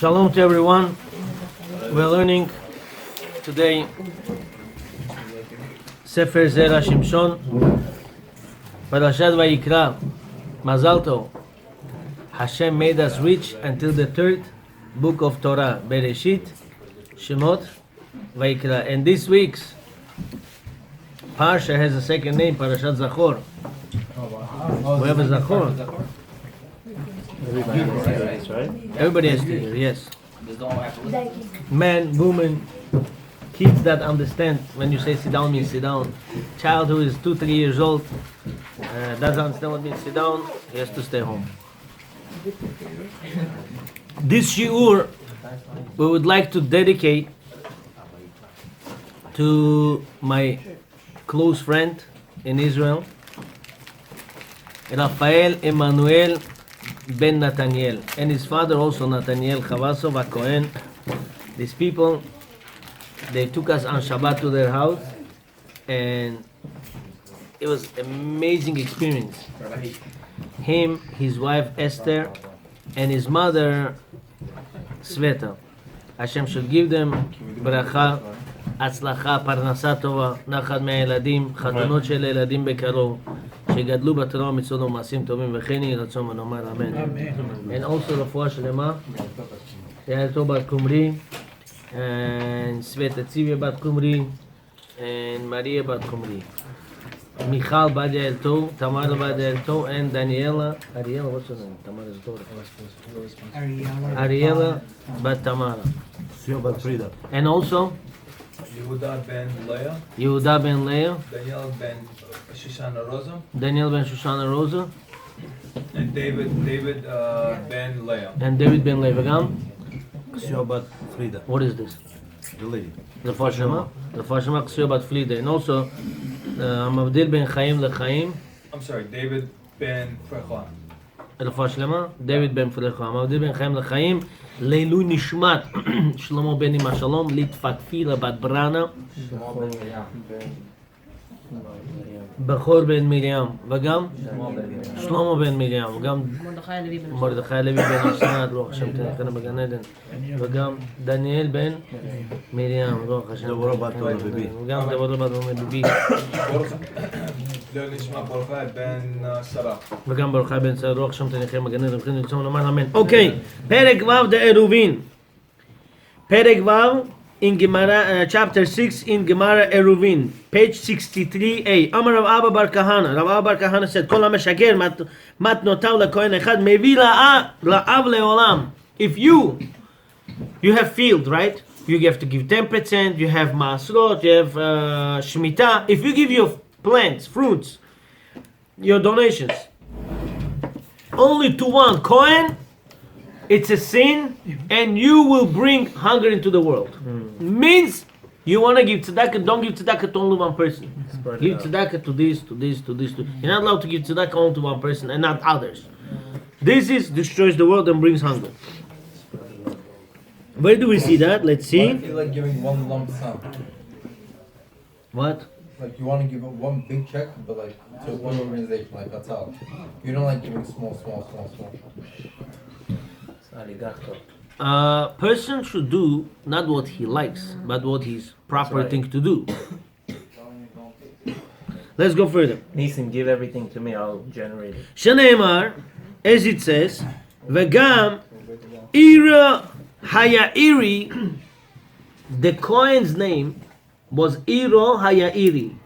Shalom to everyone. We're learning today Sefer Zera Shimshon, Parashat Vayikra. Mazal Tov. Hashem made us rich until the third book of Torah, Bereshit, Shemot, Vayikra. And this week's Parsha has a second name, Parashat Zachor. We have a Zachor. Everybody has to hear, yes. Man, woman, kids that understand when you say sit down means sit down. Child who is 2-3 years old doesn't understand what means sit down, he has to stay home. This shiur we would like to dedicate to my close friend in Israel, Rafael Emmanuel Ben Nathaniel, and his father also Nathaniel Chavasov Kohen. These people, they took us on Shabbat to their house, and it was an amazing experience. Him, his wife Esther, and his mother Sveta. Hashem should give them bracha, הצלחה, פרנסה טובה, נחת מהילדים, חתונות של ילדים בקרוב, שגדלו בתורה ומצוות ומעשים טובים, וכן יהי רצון ונאמר אמן. And also רפואה שלמה, יעלתו בת קומרי, סבטה ציוויה בת קומרי, מריה בת קומרי. מיכל בת יעלתו, תמר בת יעלתו, and Daniela, Ariela, what's her name? Tamara's daughter. Ariela בת תמרה. Sio bat Frida. And also Yehuda ben Leah, Yehuda ben Leah, Daniel ben Shoshana Rosa, Daniel ben Shoshana Rosa, and David ben Leah. and David ben Leah. וגם? Sio bat Frida. What is this? The lady. רפואה שלמה? רפואה שלמה קסיו בת פלידה. And also המבדיל בין חיים לחיים, I'm sorry, David ben Frecha. רפואה שלמה, דוד בן פרחה. המבדיל בין חיים לחיים, לעילוי נשמת שלמה בן אמא שלום, לתפתפילה בת ברנה, בכור בן מרים, וגם שלמה בן מרים, וגם מרדכי לוי בן אסנת, רוח השם תנחנה בגן עדן, וגם דניאל בן מרים, רוח השם דבורה בת תנחנה בגן ביבי. עדן, וגם דבורה בת ביבי, לא נשמע ברכה בן שרה. וגם ברכה בן שרה, רוח השם תנחנה בגן עדן, וכן לצום לומר אמן. אוקיי, פרק ו' דעירובין. פרק ו' in Gemara, chapter 6 in Gemara Eruvin, page 63a. Amar Rav Abba Bar Kahana. Rav Abba Bar Kahana said, Kol ha-meshaker matnotav lekohen echad mevi la'av le'olam. If you have field, right? You have to give 10%, you have masrot, you have shmita. If you give your plants, fruits, your donations, only to one kohen, it's a sin, and you will bring hunger into the world. Means you want to give tzedakah, don't give tzedakah to only one person. Give tzedakah to this, to this, to this. You're not allowed to give tzedakah only to one person and not others. This destroys the world and brings hunger. Where do we see that? Let's What see. if you like giving one lump sum? What? Like you want to give one big check, but like to one organization, like that's all. You don't like giving small. A person should do not what he likes, but what is proper thing to do. Let's go further. Nisim, give everything to me, I'll generate it. Shneimar, as it says, v'gam ira hayairi. The Kohen's name was Iro Hayairi.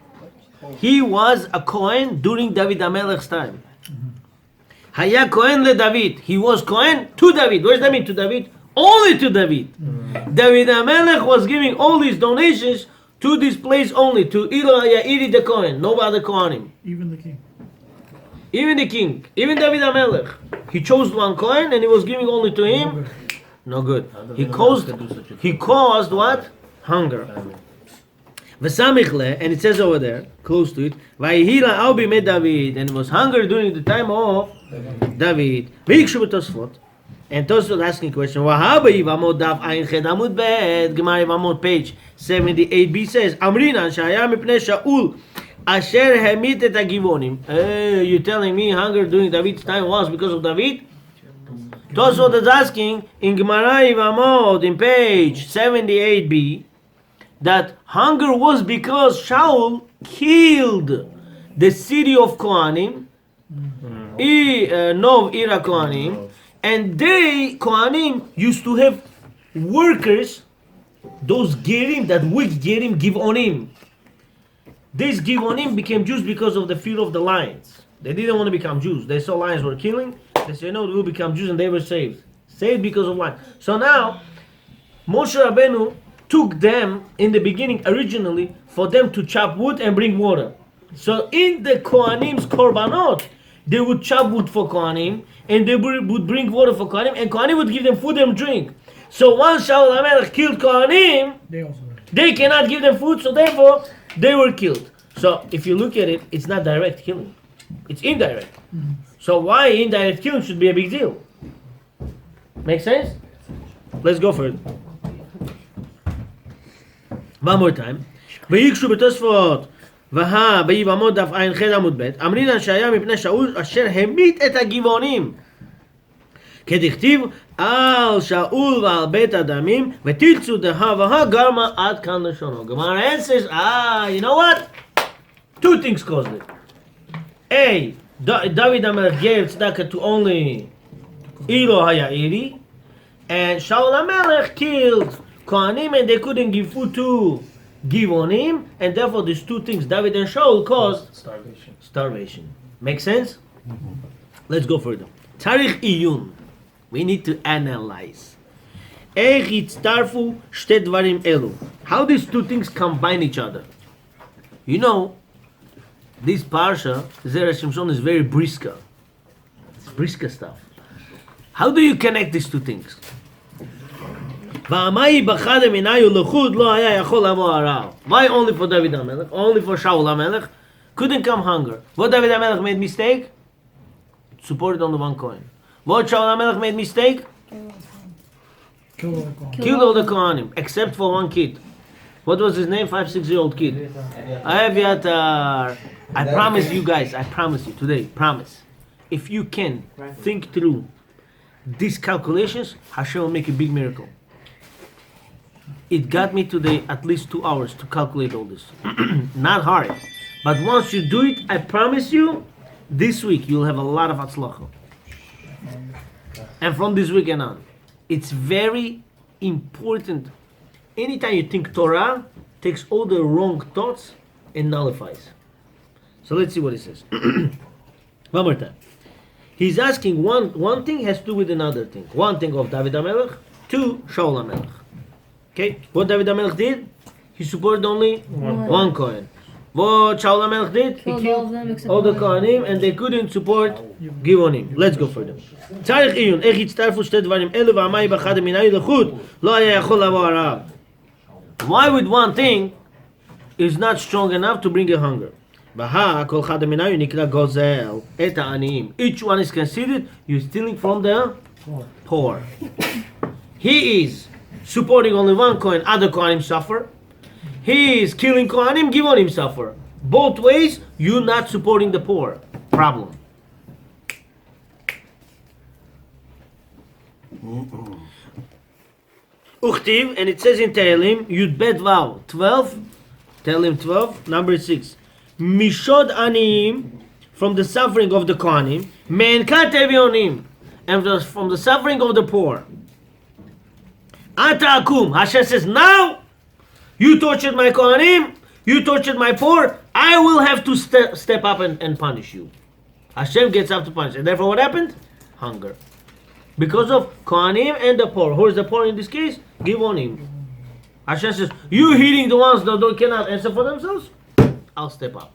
He was a Kohen during David HaMelech's time. Haya Kohen le David. He was Kohen to David. What does that mean to David? Only to David. David HaMelech was giving all these donations to this place only, to Iro Hayairi the Kohen, no other Kohanim. Even the king. Even the king, even David HaMelech. He chose one Kohen and he was giving only to him. No good. He caused what? Hunger. V'samichle, and it says over there, close to it, Vayihila Aubi met David, and it was hunger during the time of David. V'yikshu b'tosfot, and Tosfot asking a question, Wahaba Yivamot Daf Ayin Ched Amud Bet, Gemara Yivamot page 78b says, Amrinan Shaya Mipnei Shaul, Asher Hemit et Agivonim. You're telling me hunger during David's time was because of David? Tosfot is asking in Gemara Yevamot in page 78b that hunger was because Shaul killed the city of Kohanim, Nov Ira Kohanim, and they, Kohanim, used to have workers, those Gerim, that weak Gerim give on him. These give on him became Jews because of the fear of the lions. They didn't want to become Jews. They saw lions were killing. They said, no, we will become Jews, and they were saved. Saved because of lions. So now, Moshe Rabbeinu took them in the beginning, originally, for them to chop wood and bring water. So in the Kohanim's Korbanot, they would chop wood for Kohanim, and they would bring water for Kohanim, and Kohanim would give them food and drink. So once Shaul HaMelech killed Kohanim, they cannot give them food, so therefore they were killed. So if you look at it, it's not direct killing. It's indirect. So why indirect killing should be a big deal? Make sense? Let's go for it. One more time. ויקשו בתוספות ויבמות דף עין ח' עמוד ב' אמרינן שהיה מפני שאול אשר המית את הגבעונים כדכתיב על שאול ועל בית הדמים ותרצו דהה גרמה עד כאן לשונו. Gemara answers, you know what? Two things caused it. A, David HaMelech gave tzedaka to only Ilo Hayairi, and Shaul HaMelech killed Kohanim and they couldn't give food to give on him, and therefore these two things, David and Shaul, caused starvation. Make sense? Let's go further. Tarikh Iyun. We need to analyze. How these two things combine each other? You know, this parsha, Zera Shimshon, is very brisker. It's brisker stuff. How do you connect these two things? Why only for David HaMelech? Only for Shaul HaMelech? Couldn't come hunger. What David HaMelech made mistake? Supported on the one coin. What Shaul HaMelech made mistake? Killed all the Kohanim, except for one kid. What was his name? 5-6-year-old kid. Aviatar. I promise you guys, I promise you today, promise. If you can think through these calculations, Hashem will make a big miracle. It got me today at least 2 hours to calculate all this. Not hard. But once you do it, I promise you, this week you'll have a lot of atzlacha. And from this weekend on, it's very important. Anytime you think Torah, takes all the wrong thoughts and nullifies. So let's see what he says. One more time. He's asking one thing has to do with another thing. One thing of David HaMelech, two, Shaul HaMelech. Okay, what David HaMelech did? He supported only one Kohen. What Shaul HaMelech did? He killed all the Kohanim and they couldn't support Givonim. Let's go further. צריך עיון, איך הצטרפו שתי דברים אלו והמאי באחד המנהי לחוד לא היה יכול לבוא הרעב. Why would one thing is not strong enough to bring a hunger? בהה, כל אחד המנהי נקרא גוזל את העניים. Each one is considered, you're stealing from the poor. He is supporting only one Kohen, other Kohanim suffer. He is killing Kohanim, Givonim suffer. Both ways, you're not supporting the poor. Problem. Uchtiv, and it says in Tehillim, Yud Bet Vav 12, Tehillim 12, number 6. Mishod Aniyim, from the suffering of the Kohanim, Menkat Evionim, and from the suffering of the poor. Ata Akum, Hashem says, now, you tortured my Kohanim, you tortured my poor, I will have to step up and punish you. Hashem gets up to punish. And therefore what happened? Hunger. Because of Kohanim and the poor. Who is the poor in this case? Givonim. Hashem says, you hitting the ones that cannot answer for themselves? I'll step up.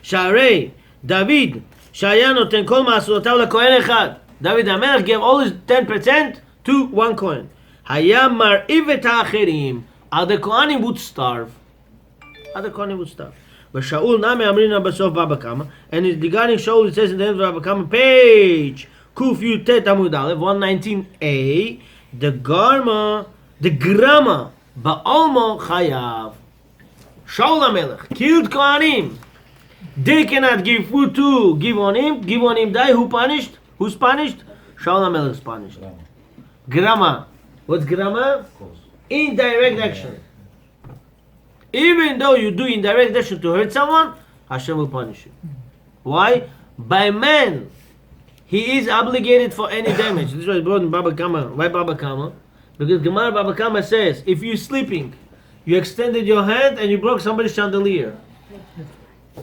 Sharei, David, Shaya noten kol ma'asotav lekohen echad. David HaMelech gave all his 10% to one Kohen. Hayam mar'iv et ha'acherim. Other Kohanim would starve. Other Kohanim would starve. But Shaul name amrina basof Baba, and it's regarding Shaul, it says in the end of Baba, page Kuf Yutet Amud Aleph 119a, the grama ba'almo chayav. Shaul HaMelech killed Kohanim, They cannot give food to give on him die. Who punished? Who's punished? Shaul HaMelech is punished. Grama. What's grama? Indirect action. Even though you do indirect action to hurt someone, Hashem will punish you. Why? By man, he is obligated for any damage. This was brought in Baba Kama. Why Baba Kama? Because Gemara Baba Kama says, if you're sleeping, you extended your hand and you broke somebody's chandelier.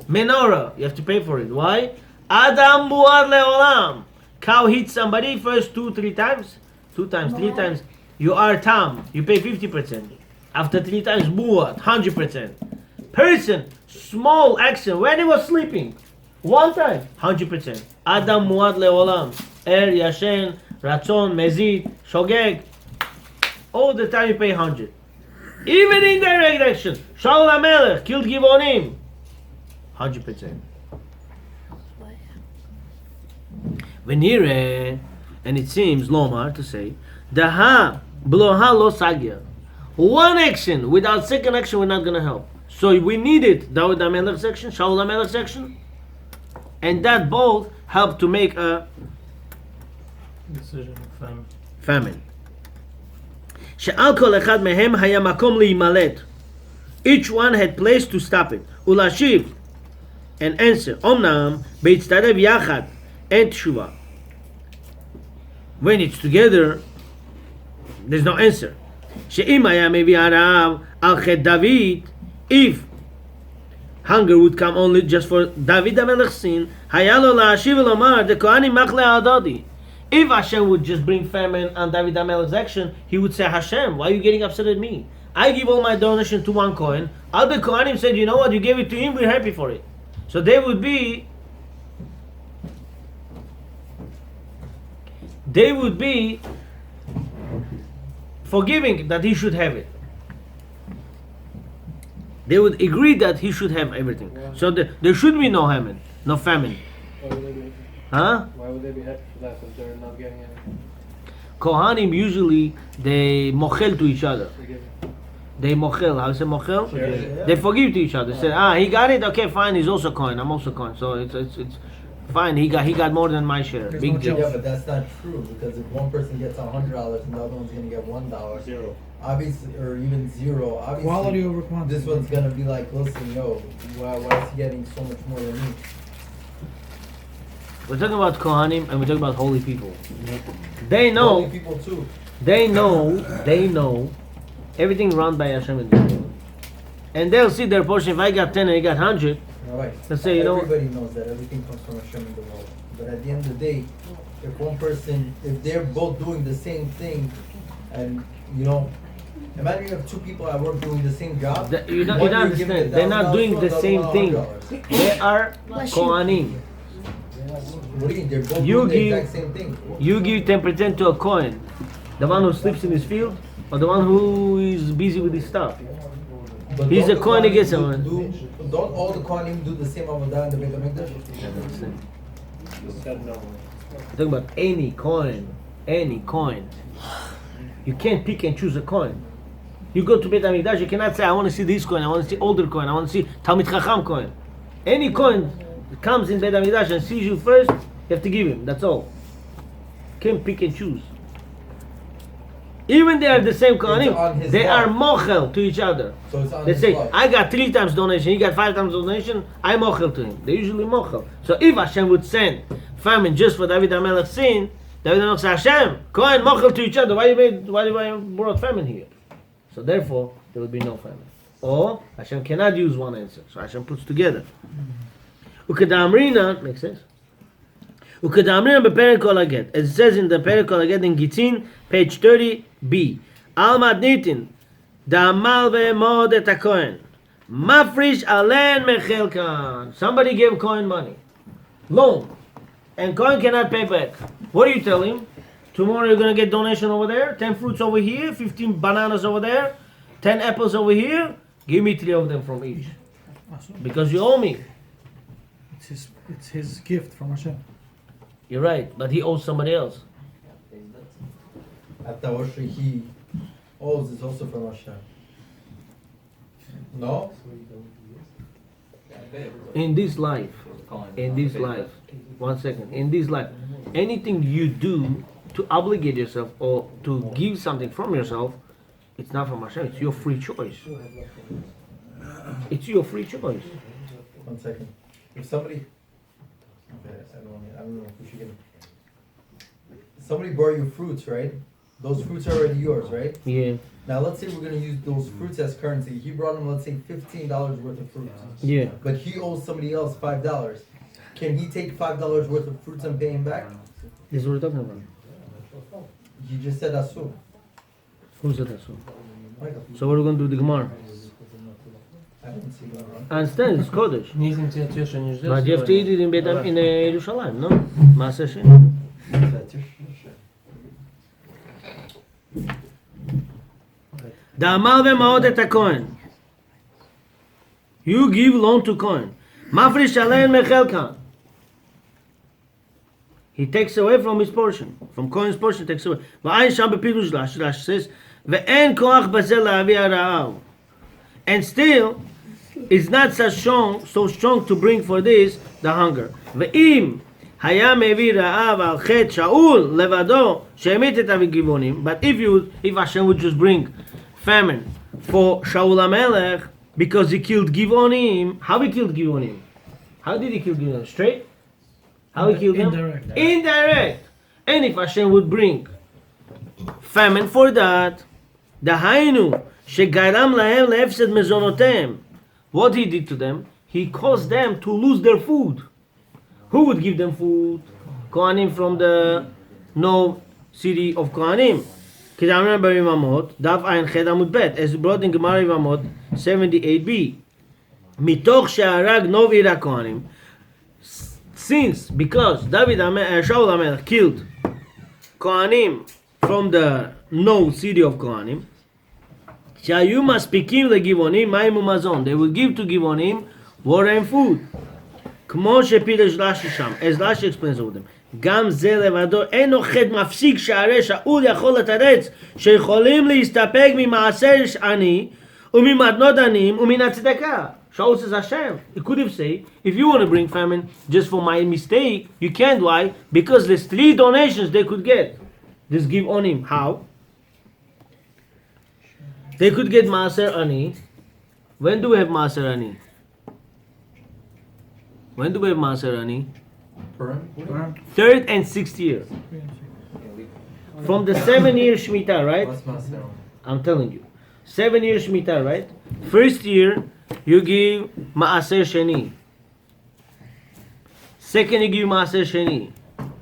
Menorah, you have to pay for it. Why? Adam buad leolam. Cow hits somebody first 2-3 times. 2 times, 3 times. You are tam. You pay 50%. After 3 times, buad, 100%. Person, small action, when he was sleeping. 1 time, 100%. Adam muad leolam. Yashen, Ratzon, Mezid, Shogeg. All the time you pay 100. Even in direct action. Shaul HaMelech killed Givonim. 100%. Venire, and it seems Lomar to say, Daha bloha lo sagya. One action without second action, we're not going to help. So we needed David HaMelech section, Shaul HaMelech section, and that both helped to make a Decision. famine. She'al kol echad mehem haya makom liimalet. Each one had place to stop it. Ulashiv, and answer. Omnam beitztarev yachad and tshuva. When it's together, there's no answer. She'im haya mevi harav al chet David. If hunger would come only just for David HaMelech's sin, haya lo la'ashiv lomar the kohanim machle adodi. If Hashem would just bring famine on David HaMelech's action, he would say, Hashem, why are you getting upset at me? I give all my donation to one Kohen. Other Kohanim said, you know what, you gave it to him, we're happy for it. So they would be forgiving that he should have it. They would agree that he should have everything. So there should be no famine. No famine. Why would they be, Huh? why would they be happy for that if they're not getting anything? Kohanim usually they mochel to each other. They give it. They mochel. How you say mochel? Share. They forgive to each other. They say, he got it. Okay, fine. He's also coin. I'm also coin. So it's fine. He got more than my share. There's Big no deal. Yeah, but that's not true because if one person gets $100 and the other one's gonna get $1, Zero. obviously, or even zero, obviously, Quality over quantity. this one's gonna be like, listen, yo, why is he getting so much more than me? We're talking about Kohanim and we're talking about holy people. They know. Only people too. They know everything run by Hashem in this world. And they'll see their portion. If I got 10 and he got 100, All right. Let's say, you know- everybody knows that everything comes from Hashem in the world. But at the end of the day, if they're both doing the same thing, and imagine you have 2 people at work doing the same job. you don't one you're giving understand. They're not $1,000 doing to the another same thing. $100. They are Kohanim. What do you mean? They're both You doing the give- exact same thing. You give 10% to a Kohen, the one who sleeps in his field, or the one who is busy with his stuff. But He's don't a the Kohen Kohanim against someone. Don't all the Kohanim do the same Avodah in the Beit HaMikdash? Said no. Talking about any coin. You can't pick and choose a coin. You go to Beit HaMikdash, you cannot say, I want to see this coin, I want to see older coin, I want to see Talmid Chacham coin. Any coin that comes in Beit HaMikdash and sees you first, you have to give him, that's all. Can't pick and choose. Even they are the same on Kohanim, his they law. are mochel to each other. So it's on They his say, law. I got 3 times donation, he got 5 times donation, I mochel to him. They usually mochel. So if Hashem would send famine just for David HaMelech's sin, David HaMelech says, Hashem, Kohen mochel to each other, why you brought famine here? So therefore, there will be no famine. Or Hashem cannot use one answer. So Hashem puts together. Ukadamrina, makes sense? Ukadamrina beperek kol haget. As it says in the perek kol haget in Gitzin, page 30b. Almad nitin, da'amal ve'emod et ha-kohen. Mafrish alen mechelkan. Somebody gave Kohen money. Loan. And Kohen cannot pay back. What do you tell him? Tomorrow you're going to get donation over there, 10 fruits over here, 15 bananas over there, 10 apples over here. Give me 3 of them from each. Because you owe me. It's his gift from Hashem. You're right, but he owes somebody else. After worship, he owes is also from Hashem. No? in this life, one second, in this life, anything you do to obligate yourself or to give something from yourself, it's not from Hashem, it's your free choice. It's your free choice. 1 second. If somebody, okay, I don't know if we should get. Somebody borrow you fruits, right? Those fruits are already yours, right? Yeah, Now let's say we're gonna use those fruits as currency. He brought him, let's say, $15 worth of fruits, yeah. but he owes somebody else $5. Can he take $5 worth of fruits and pay him back? This is what we're talking about. You just said asu. Who said that so? Michael, So what are we going to do with the Gemara? I didn't see that wrong. I understand, it's Kodesh. But you have to eat it in Beit in Yerushalayim, no? Maaseh Sheni. דאמר ומאוד את הכהן. You give loan to Cohen. מפריש עליהן מחלקה. He takes away from his portion. From Cohen's portion he takes away. ועין שם בפירוש רש"י says, ואין כוח בזה להביא הרעב. And still, it's not so strong to bring for this the hunger. ואם היה מביא רעב על חטא שאול לבדו, שהמית את הגבעונים, but if Hashem would just bring famine for Shaul HaMelech, because he killed Givonim. How he killed Givonim? How did he kill Givonim? Straight? How he killed them? Indirect. Indirect. And if Hashem would bring famine for that, דהיינו שגרם להם להפסד מזונותיהם. What he did to them? He caused them to lose their food. Who would give them food? Kohanim from the no city of Kohanim. Because I remember Yevamot, Daf Ayin Ched Amud Bet, as brought in Gemara Yevamot 78b. Mitoch she'arag nov ira Kohanim. Because Shaul HaMelech killed Kohanim from the no city of Kohanim, שהיו מספיקים לגבעונים מים ומזון. They would give to Givonim water and food. כמו שפירש רש"י שם, as Rashi explains over them. גם זה לבדו אין חטא מפסיק שהרי שאול יכול לתרץ שיכולים להסתפק ממעשר עני וממתנות עניים ומן הצדקה. Shaul says Hashem, he could have said, if you want to bring famine just for my mistake, you can't. Why? Because there's 3 donations they could get. Just give on him. How? They could get Maaser Ani. When do we have Maaser Ani? When do we have Maaser Ani? Purim? 3rd and 6th year. From the 7-year Shemitah, right? What's Maser? I'm telling you. 7-year Shemitah, right? First year, you give Maaser Sheni. Second, you give Maaser Sheni.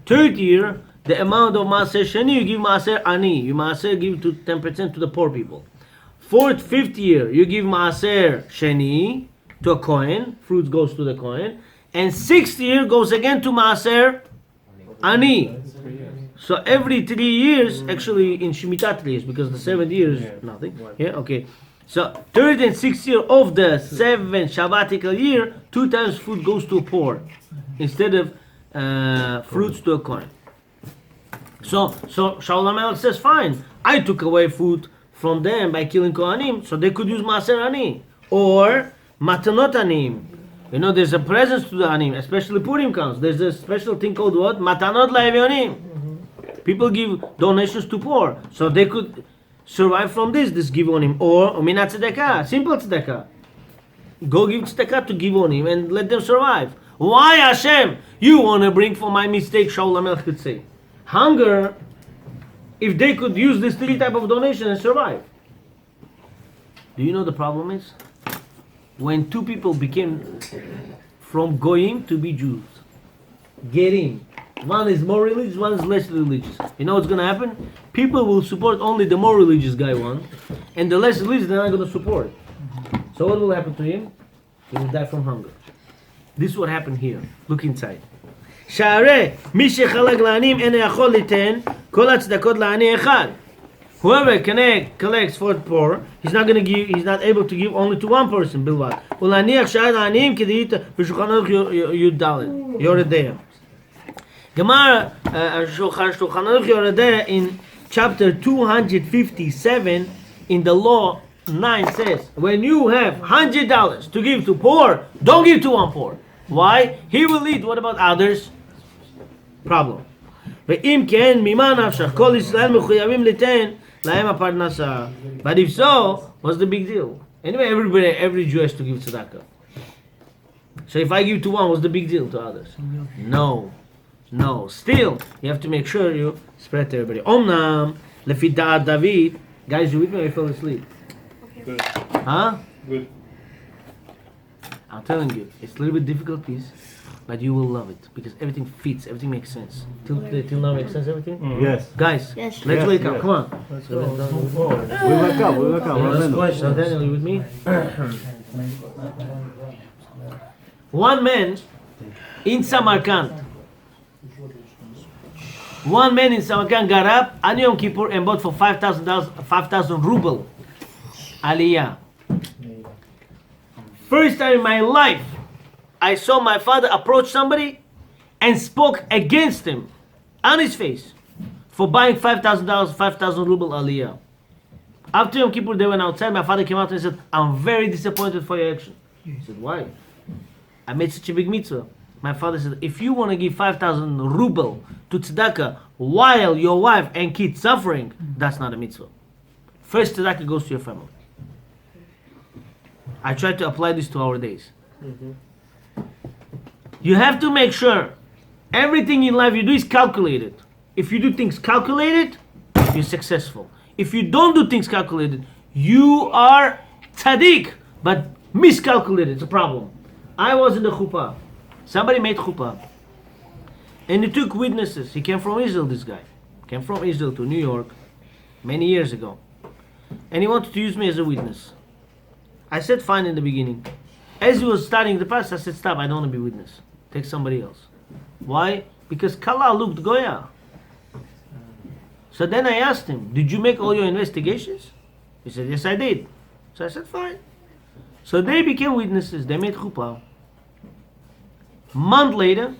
3rd year, the amount of Maaser Sheni, you give Maaser Ani. You Maaser give to 10% to the poor people. 4th, 5th year, you give Maaser Sheni to a Kohen. Fruits goes to the Kohen. And 6th year goes again to Maaser Ani. So every 3 years, actually in Shemitah 3 years, because the 7th year is nothing. Yeah, okay. So 3rd and 6th year of the 7th Shabbatical year, 2 times food goes to a poor instead of fruits to a Kohen. So Shaul HaMelech says, fine, I took away food from them by killing Kohanim, so they could use Maaser Ani or Matanot Anim. You know, there's a presence to the Anim, especially Purim counts. There's a special thing called what? Matanot La'evyonim. People give donations to poor, so they could survive from this Givonim. Or Minat Tzedaka, simple Tzedaka. Go give Tzedaka to Givonim and let them survive. Why, Hashem? You want to bring for my mistake, Shaul HaMelech could say. Hunger, if they could use this 3 type of donation and survive. Do you know the problem is? When 2 people became from Goyim to be Jews. Gerim. One is more religious, one is less religious. You know what's going to happen? People will support only the more religious guy one, and the less religious they're not going to support. So what will happen to him? He will die from hunger. This is what happened here. Look inside. שהרי מי שחלק לעניים אינו יכול ליתן כל הצדקות לעני אחד. Whoever collects for the poor, he's not able to give only to one person בלבד. ולהניח שאר העניים כדאית בשולחן ערוך י"ד, יורדיה. Gemara Shulchan Aruch Yoredeh in chapter 257 in the law 9 says, when you have $100 to give to poor, don't give to one poor. Why? He will eat. What about others? Problem. ואם כן, ממה נפשך? כל ישראל מחויבים ליתן להם הפרנסה. But if so, what's the big deal? Anyway, every Jew has to give tzedakah. So if I give to one, what's the big deal to others? No. Still, you have to make sure you spread to everybody. Omnam, לפי דעת דוד, guys, you with me or you fell asleep? Good. Huh? Good. I'm telling you, it's a little bit difficult piece, but you will love it because everything fits, everything makes sense. Till now makes sense, everything? Yes. Guys, Yes. let's Yes, wake up, yes. come on. Let's go. We wake up. So Daniel, you with me? One man in Samarkand got up on Yom Kippur and bought for $5,000 ruble aliyah. First time in my life I saw my father approach somebody and spoke against him on his face for buying $5,000 ruble aliyah. After Yom Kippur they went outside. My father came out and said, I'm very disappointed for your action. He said, why? I made such a big mitzvah. My father said, if you want to give 5,000 ruble to tzedakah while your wife and kids suffering, that's not a mitzvah. First tzedakah goes to your family. I try to apply this to our days. You have to make sure everything in life you do is calculated. If you do things calculated, you're successful. If you don't do things calculated, you are tzaddik, but miscalculated. It's a problem. I was in the chuppah. Somebody made chuppah. And he took witnesses. He came from Israel, this guy. Came from Israel to New York many years ago. And he wanted to use me as a witness. I said fine in the beginning. As he was starting the process, I said stop, I don't want to be witness. Take somebody else. Why? Because Kala looked Goya. So then I asked him, did you make all your investigations? He said, yes I did. So I said fine. So they became witnesses. They made chuppah. Month later,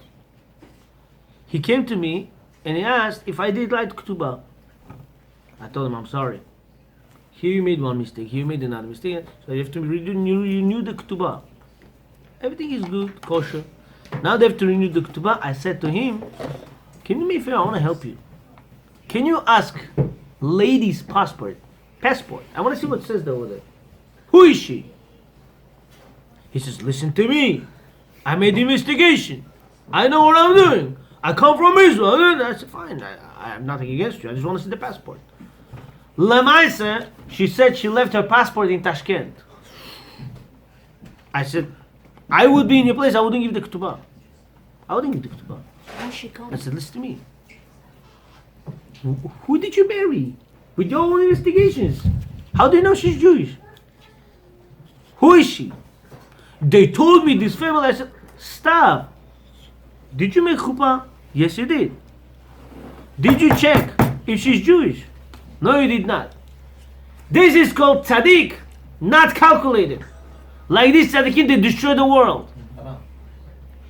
he came to me and he asked if I did write ketubah. I told him I'm sorry. Here you made one mistake. Here you made another mistake. So you have to renew the ketubah. Everything is good, kosher. Now they have to renew the ketubah. I said to him, can you do me a favor? I want to help you. Can you ask lady's passport? I want to see what it says over there. Who is she? He says, listen to me. I made the investigation. I know what I'm doing. I come from Israel. I said, fine. I have nothing against you. I just want to see the passport. Lamaisa, she said she left her passport in Tashkent. I said, I would be in your place. I wouldn't give the ketubah. I wouldn't give the ketubah. Where's she going? I said, listen to me. Who did you marry? With your own investigations. How do you know she's Jewish? Who is she? They told me this family. I said, stop. Did you make chuppah? Yes, you did. Did you check if she's Jewish? No, you did not. This is called tzaddik, not calculated. Like this tzaddikim, they destroy the world.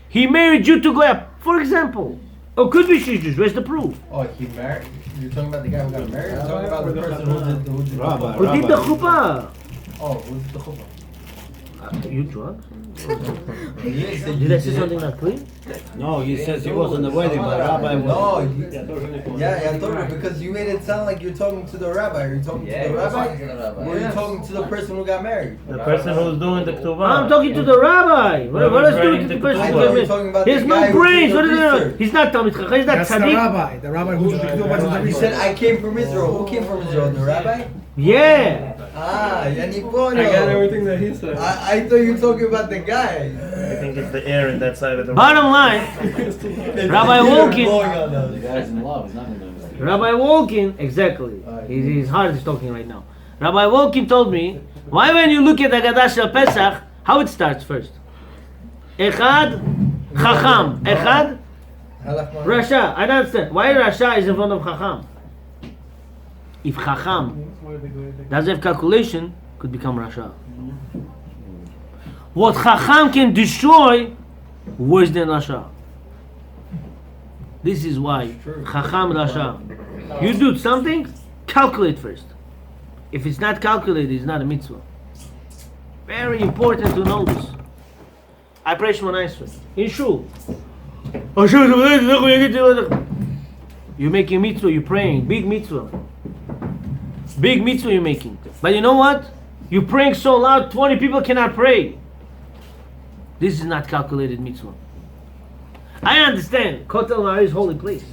He married Jew to Goya, for example. Or could be she's Jewish. Where's the proof? Oh, he married? You're talking about the guy who got married? You're talking about the person who did Rabbi. the Who did the chuppah? Oh, who did the chuppah? You drunk? He said Did I say something not clear? No, he says he was on the wedding, but Rabbi was. No, yeah, I told you because you made it sound like you're talking to the rabbi. Are you talking to the rabbi? Or are you talking to the person who got married? The person who's doing the ketubah. I'm talking to the rabbi. What is doing to the person I who thought got you were talking about married? He has the no guy who brains. did What the is it? research. He's not Talmid Chacham. He's not That's the tzaddik. rabbi. The rabbi who did the ketubah does the You research. said I came from Israel. Who came from Israel? The rabbi? Yeah. Ah, Yani I got Bono. everything that he said. I thought you were talking about the guy. I think it's the air in that side of the room. Bottom line, Rabbi Wolkin. The guy's in love. He's not going to. Rabbi Wolkin, exactly. His heart is talking right now. Rabbi Wolkin told me, why when you look at the Haggadah Shel Pesach, how it starts first? Echad, Chacham. Echad, Rasha. I don't understand. Why Rasha is in front of Chacham? If Chacham doesn't have calculation, could become Rasha. What Chacham can destroy, worse than Rasha. This is why Chacham Rasha. You do something, calculate first. If it's not calculated, it's not a mitzvah. Very important to know this. I pray Shemona Esrei in shul. You're making mitzvah, you're praying, big mitzvah. Big mitzvah you're making. But you know what? You're praying so loud, 20 people cannot pray. This is not calculated mitzvah. I understand. Kotel Ma'ar is holy place.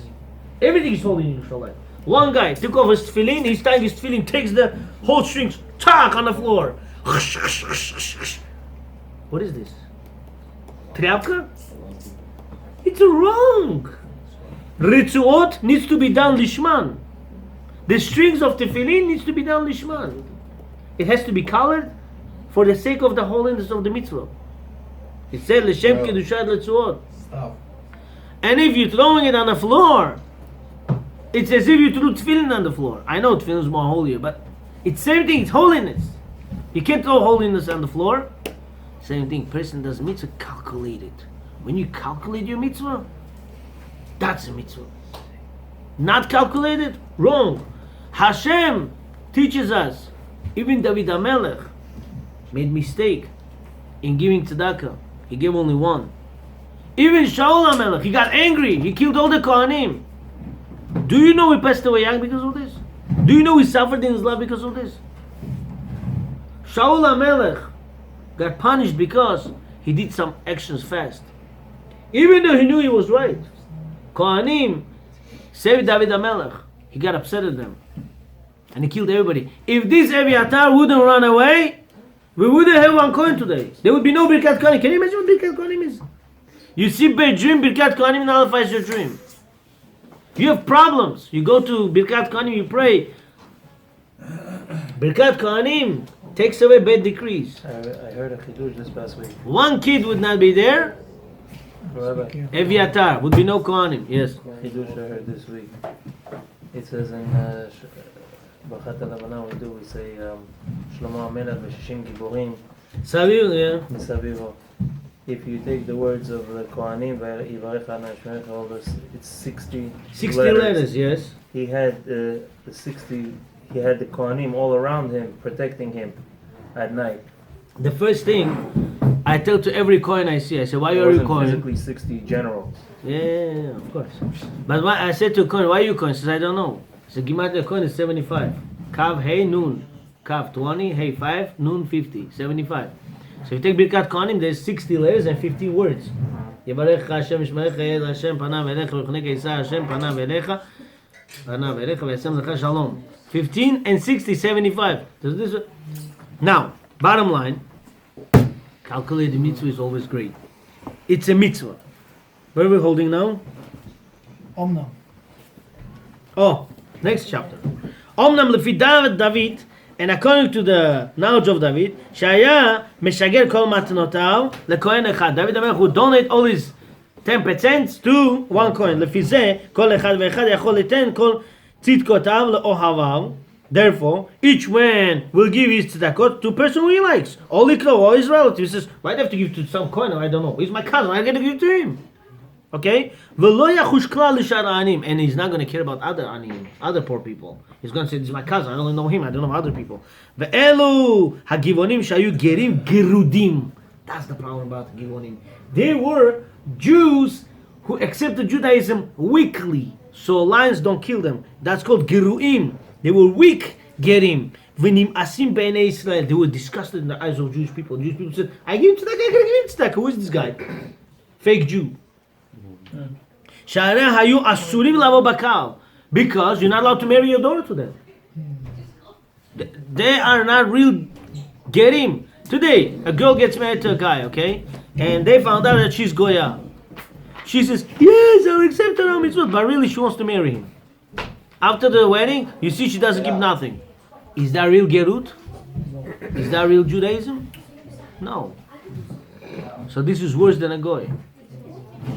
Everything is holy in Yerushalayim. One guy took off his tefillin, he's tying his tefillin, takes the whole strings, tack on the floor. What is this? Trapka? It's wrong. Ritzuot needs to be done lishman. The strings of tefillin needs to be done lishman. It has to be colored for the sake of the holiness of the mitzvah. It said l'shem kedushat ritzuot. Stop. And if you're throwing it on the floor, it's as if you threw tefillin on the floor. I know tefillin is more holier, but it's same thing. It's holiness. You can't throw holiness on the floor. Same thing. Person does mitzvah calculated. When you calculate your mitzvah, that's a mitzvah. Not calculated, wrong. Hashem teaches us. Even David HaMelech made mistake in giving tzedaka. He gave only one. Even Shaul HaMelech, he got angry. He killed all the Kohanim. Do you know he passed away young because of this? Do you know he suffered in his life because of this? Shaul HaMelech got punished because he did some actions fast. Even though he knew he was right. Kohanim saved David HaMelech. He got upset at them. And he killed everybody. If this Eviatar wouldn't run away, we wouldn't have one coin today. There would be no Birkat Kohanim. Can you imagine what Birkat Kohanim is? You see bad dream, Birkat Kohanim nullifies your dream. You have problems. You go to Birkat Kohanim, you pray. Birkat Kohanim takes away bad decrees. I heard a chidush this past week. One kid would not be there. Rabbi, Eviatar would be no Kohanim. Yes. chidush I heard this week. It says in Bachat HaLavana we say Shlomo HaMelech v'shishim giborim Saviv, yeah. misavivo. If you take the words of the Kohanim, Yivarech Adonai Shemech, all this, it's 60 letters, yes. He had the Kohanim all around him, protecting him at night. The first thing I tell to every coin I see, I say, why It are you wasn't coin? physically 60 generals. Yeah, of course. But why, I said to a coin, why are you coin? He says, I don't know. So Gimat coin is 75. Kav, hey, noon. Kav, 20, hey, 5, noon, 50. 75. So if you take Birkat Kohanim, there's 60 letters and 50 words. Yivarech Hashem Yishmerecha Yed Hashem Panav Elecha V'Yochneka Yisa Hashem Panav Elecha V'Yasem Lecha Shalom. 15 and 60, 75. Does this? Now, bottom line, calculated mitzvah is always great. It's a mitzvah. Where are we holding now? Omnam. Oh, next chapter. Omnam lefi David, and according to the knowledge of David, Shaya meshager kol matnotav lekohen echad. David HaMelech who donate all his 10% to one coin. Lefi zeh kol echad ve'echad yachol liten kol tzidkotav leohavav. Therefore, each man will give his tzedakot to a person who he likes. All Iklo, all his relatives. He says, why do I have to give to some coin? I don't know. He's my cousin. I got to give to him. Okay? And he's not going to care about other anim, other poor people. He's going to say, this is my cousin. I don't know him. I don't know other people. Ve'elu hagivonim shayu gerim gerudim. That's the problem about givonim. They were Jews who accepted Judaism weakly. So lions don't kill them. That's called geruim. They were weak gerim. V'nim asim b'nei Israel. They were disgusted in the eyes of Jewish people. Jewish people said, I give him tzedakah, I gotta give him tzedakah. Who is this guy? Fake Jew. Sha'arei hayu asurim lavo bakal. Because you're not allowed to marry your daughter to them. They are not real gerim. Today, a girl gets married to a guy, okay? And they found out that she's Goya. She says, yes, I'll accept her on mitzvot, but really she wants to marry him. After the wedding, you see she doesn't give nothing. Is that real Gerut? Is that real Judaism? No. So this is worse than a Goy.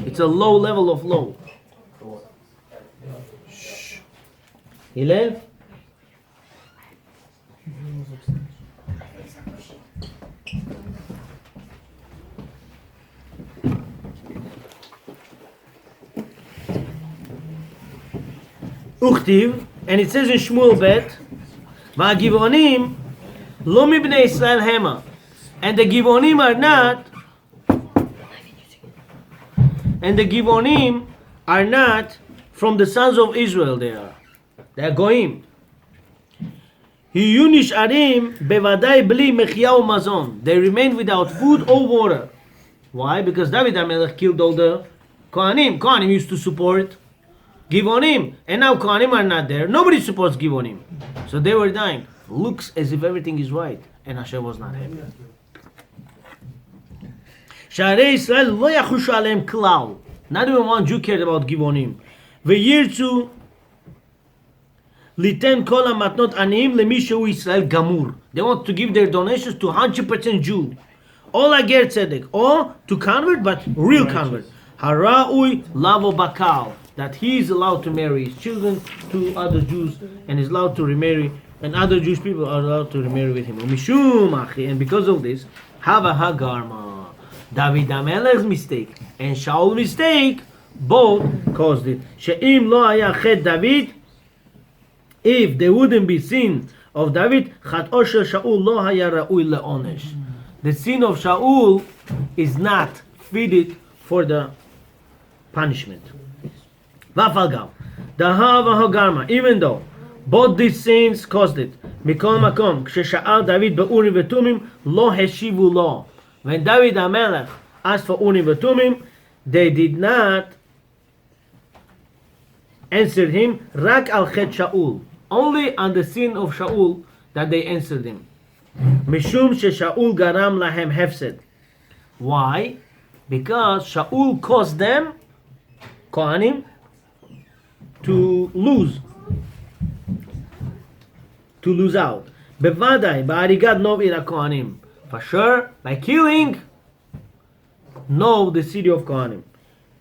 It's a low level of low. Hillel? Uchtiv, and it says in Shmuel Bet, והגבעונים לא מבני ישראל המה. And the Givonim are not from the sons of Israel. They are goyim. יהיו נשארים בוודאי בלי מחיה ומזון. They remain without food or water. Why? Because David HaMelech killed all the Kohanim. Kohanim used to support Givonim. And now Kohanim are not there. Nobody supports Givonim. So they were dying. Looks as if everything is right. And Hashem was not happy. שערי ישראל לא יחושו עליהם כלל. Not even one Jew cared about Givonim. וירצו ליתן כל המתנות עניים למי שהוא ישראל גמור. They want to give their donations to 100% Jew. או לגר צדק, or to convert, but real convert. הראוי לבוא בקהל. That he is allowed to marry his children to other Jews and is allowed to remarry, and other Jewish people are allowed to remarry with him. ומשום אחי, and because of this, הווה הגרמה. David HaMelech's mistake and Shaul's mistake both caused it. שאם לא היה חטא דוד, if there wouldn't be sin of David, חטאו של שאול לא היה ראוי לעונש. The sin of Shaul is not fitted for the punishment. ואף על גב, דהה והגרמה, even though both these sins caused it, מכל מקום, כששאל דוד באורים ותומים, לא השיבו לו. When David HaMelech asked for Urim v'Tumim, they did not answer him. Rak al chet Shaul, only on the sin of Shaul that they answered him. Mishum sheShaul garam lahem hefsed. Why? Because Shaul caused them, Kohanim, to lose out. Bevadai ba'arigat nov ira Kohanim. For sure, by killing, no, the city of Kohanim.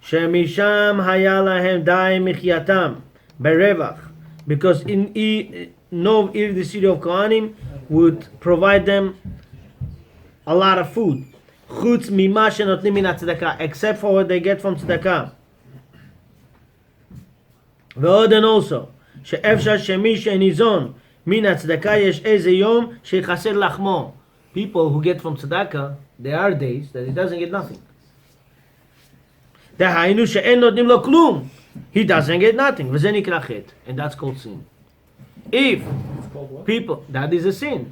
Shemisham haya lahem dai michyatam berevach, because in Nov, the city of Kohanim would provide them a lot of food. Chutz mima shenotnim min tzedaka, except for what they get from tzedaka. Ve'od, and also she'efshar shemi she'nizon min tzedaka yesh eze yom shechaser lachmo. People who get from tzedakah, there are days that he doesn't get nothing. He doesn't get nothing. And that's called sin. If people, that is a sin.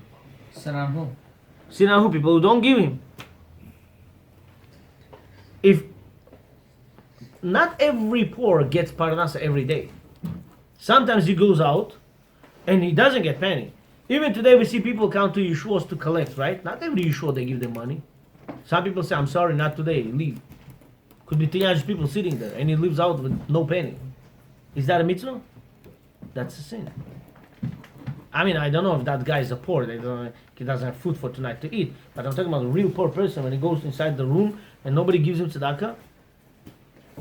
Sin on who? Sin on who? People who don't give him. If not every poor gets parnasa every day. Sometimes he goes out and he doesn't get penny. Even today we see people come to Yeshuas to collect, right? Not every Yeshua they give them money. Some people say, I'm sorry, not today, leave. Could be 300 people sitting there and he lives out with no penny. Is that a mitzvah? That's a sin. I mean, I don't know if that guy is a poor, he doesn't have food for tonight to eat, but I'm talking about a real poor person when he goes inside the room and nobody gives him tzedakah,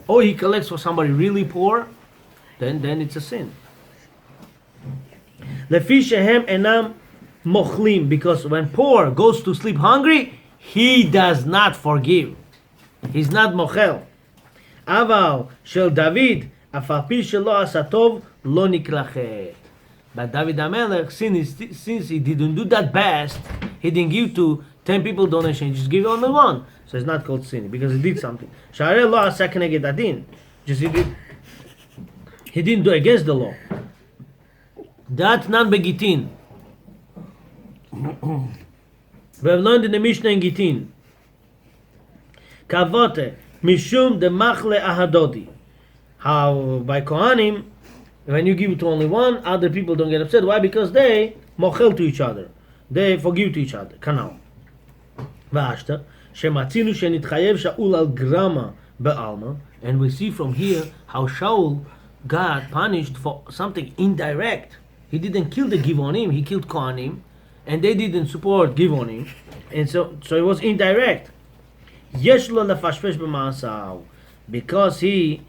or he collects for somebody really poor, then it's a sin. Lefi shehem enam mochlim, because when poor goes to sleep hungry, he does not forgive. He's not mochel. Aval shel David, afapi shelo asatov lo niklachet. But David HaMelech, since he didn't do that best, he didn't give to 10 people donation, he just gave only one. So it's not called sin, because he did something. Sharei lo asa keneged adin. Just he didn't do against the law. That non begitin. We have learned in the Mishnah in Gitin. Kavote mishum de machle ahadodi. How by Kohanim, when you give to only one, other people don't get upset. Why? Because they mochel to each other. They forgive to each other. Kanal. V'ashta shematzinu shenitchayev Shaul al grama be'alma. And we see from here how Shaul got punished for something indirect. He didn't kill the Givonim, he killed Kohanim, and they didn't support Givonim, and so it was indirect. Yesh lo lefashpesh b'ma'asav, because he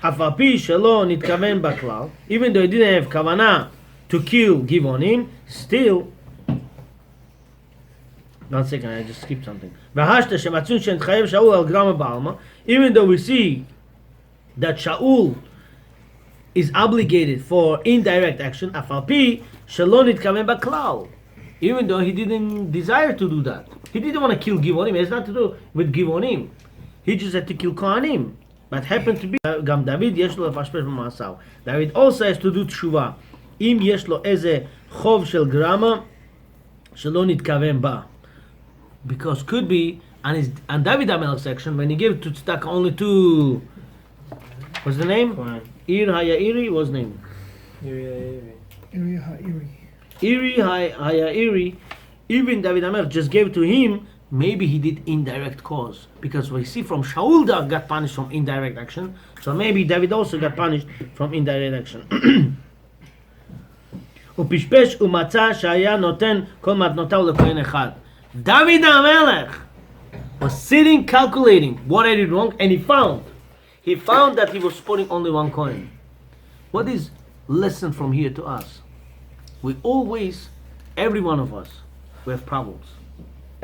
afapi shelo nitkaven baklal, even though he didn't have kavanah to kill Givonim, still. 1 second, I just skipped something. V'hashta shematzun shenitchayev Shaul al grama ba'alma, even though we see that Shaul is obligated for indirect action, אף על פי שלא נתכוון בכלל. Even though he didn't desire to do that. He didn't want to kill Givonim. It has nothing to do with Givonim. He just had to kill Kohanim. But happened to be, גם דוד יש לו לפשפש במעשיו. David also has to do תשובה. אם יש לו איזה חוב של גרמה, שלא נתכוון בה. Because could be, on David HaMelech section, when he gave to Tzedaka only to, what's the name? Fine. Ir Hayairi, what's the name? Area Ha'iri. Iri Hayairi, even David HaMelech just gave to him, maybe he did indirect cause. Because we see from Shaul that got punished from indirect action, so maybe David also got punished from indirect action. הוא פשפש ומצא שהיה נותן כל מתנותיו לכהן אחד. David HaMelech was sitting calculating what I did wrong, and he found that he was supporting only one coin. What is lesson from here to us? We always, every one of us, we have problems.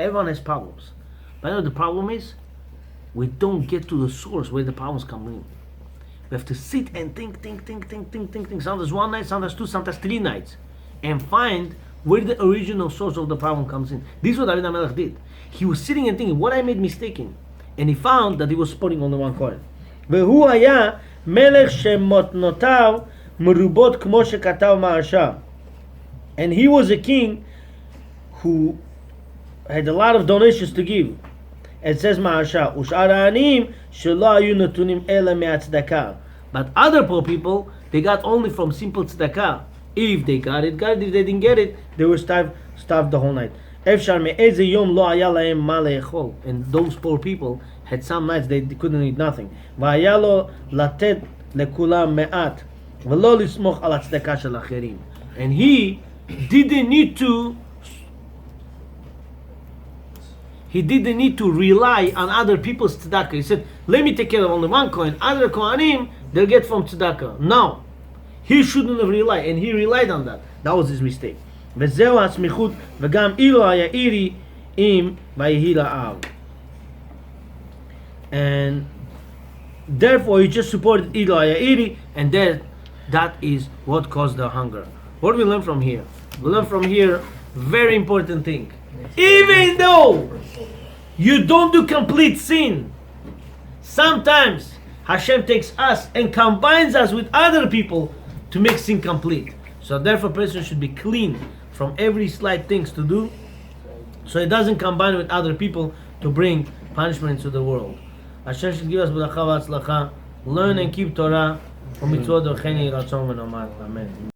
Everyone has problems. But you know the problem is, we don't get to the source where the problems come in. We have to sit and think. Sometimes one night, sometimes two, sometimes 3 nights, and find where the original source of the problem comes in. This is what David HaMelech did. He was sitting and thinking, what I made mistaken, and he found that he was supporting only one coin. והוא היה מלך שמותנותיו מרובות כמו שכתב מהרשע. And he was a king who had a lot of donations to give. It says מהרשע, ושאר העניים שלא היו נתונים אלא מהצדקה. But other poor people, they got only from simple tzedakah. If they got it, got it. If they didn't get it, they were starved the whole night. אפשר מאיזה יום לא היה להם מה לאכול. And those poor people had some nights they couldn't eat nothing. והיה לו לתת לכולם מעט, ולא לסמוך על הצדקה של אחרים. And he didn't need to rely on other people's tzedakah. He said, let me take care of only one coin. Other kohanim, they'll get from tzedakah. No. He shouldn't have relied, and he relied on that. That was his mistake. וזהו הסמיכות, וגם אילו היה אירי אם ויהי לאב. And therefore he just supported אילו היה אירי, and that is what caused the hunger. What do we learn from here? We learn from here very important thing. Even though you don't do complete sin, sometimes Hashem takes us and combines us with other people to make sin complete. So therefore a person should be clean from every slight things to do, so it doesn't combine with other people to bring punishment into the world. Hashem should give us b'racha v'atzlacha, learn and keep Torah, u'mitzvot d'orcheni ratzon v'nomat. Amen.